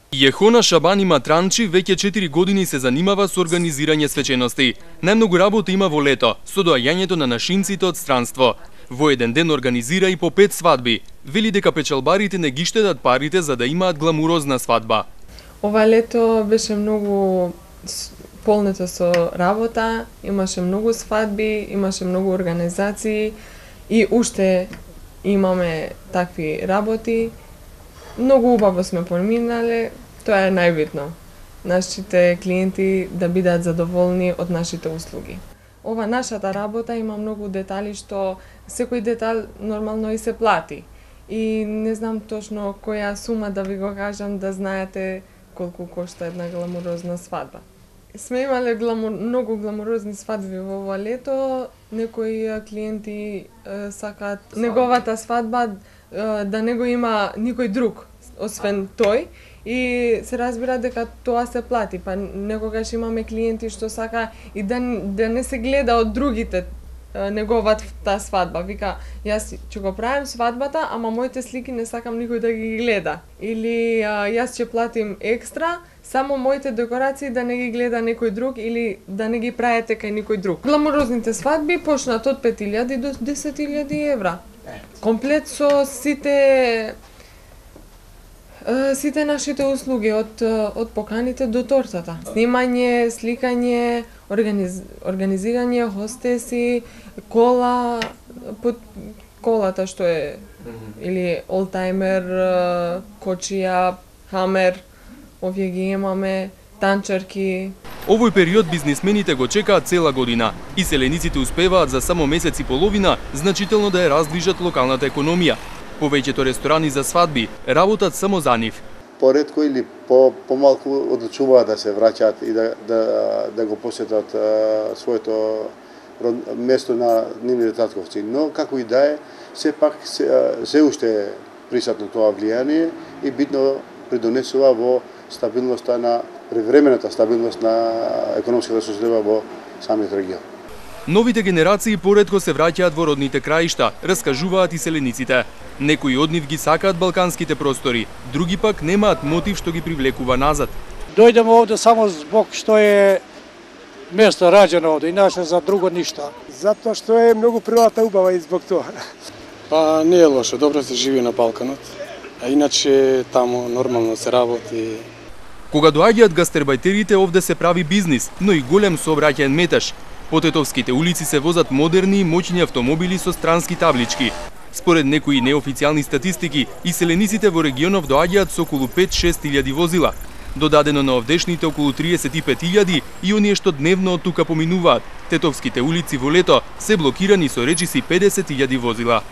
Јехона Шабани Матранчи веќе 4 години се занимава со организирање свечености. Најмногу работа има во лето, со доаѓањето на нашинците од странство. Во еден ден организира и по 5 свадби. Вели дека печалбарите не ги штедат парите за да имаат гламурозна свадба. Ова лето беше многу полнето со работа, имаше многу свадби, имаше многу организации и уште имаме такви работи. Многу убаво сме поминале, тоа е најбитно. Нашите клиенти да бидат задоволни од нашите услуги. Ова нашата работа има многу детали што секој детал нормално и се плати. И не знам точно која сума да ви го кажам да знаете колку кошта една гламурозна свадба. Сме имале многу гламурозни свадби во ова лето. Некои клиенти сакаат неговата свадба да не го има никој друг освен тој и се разбира дека тоа се плати, па некогаш имаме клиенти што сака и да не се гледа од другите неговата свадба. Вика, јас ќе го правам свадбата, ама моите слики не сакам никој да ги гледа. Или јас ќе платим екстра, само моите декорации да не ги гледа некој друг или да не ги правите кај никој друг. Гламурозните свадби почнат од 5.000 до 10.000 евра. Комплет со сите нашите услуги од поканите до тортата. Снимање, сликање, организирање, хостеси, кола, под колата што е или олтаймер, кочија, хамер, овие ги имаме, танчерки. Овој период бизнисмените го чекаат цела година и селениците успеваат за само месец и половина значително да ја раздвижат локалната економија. Повеќето ресторани за свадби работат само за нив. Поретко или помалку одлучуваат да се враќаат и да го посетат своето место на нивните татковци. Но како и да е, сепак се уште присутно тоа влијание и битно придонесува во стабилноста на превремената стабилност на економската состојба во самиот регион. Новите генерации поретко се враќаат во родните краишта, раскажуваат и селениците. Некои од нив ги сакаат балканските простори, други пак немаат мотив што ги привлекува назад. Дојдемо овде само због што е место раѓено овде, иначе за друго ништо. Затоа што е многу природата убава и због тоа. Па не е лошо, добро се живи на Балканот, а иначе таму нормално се работи. Кога доаѓаат гастербајтерите, овде се прави бизнис, но и голем сообраќаен метеж. По Тетовските улици се возат модерни и моќни автомобили со странски таблички. Според некои неофицијални статистики, и селениците во регионов доаѓаат со околу 5-6 возила. Додадено на овдешните околу 35.000 и оние што дневно од тука поминуваат. Тетовските улици во лето се блокирани со речиси 50.000 возила.